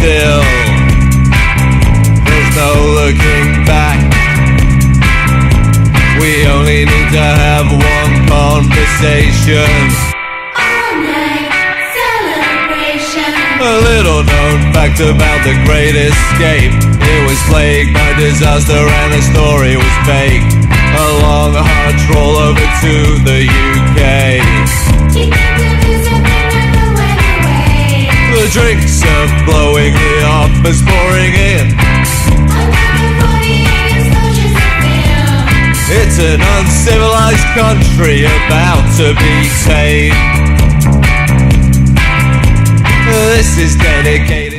still. There's no looking back. We only need to have one conversation. All night celebration. A little known fact about the Great Escape: it was plagued by disaster and the story was fake. A long hard troll over to the UK. You think the news have never went away. The drinks are blowing, the offers pouring in. Another 48 explosions of film. It's an uncivilized country about to be tamed. This is dedicated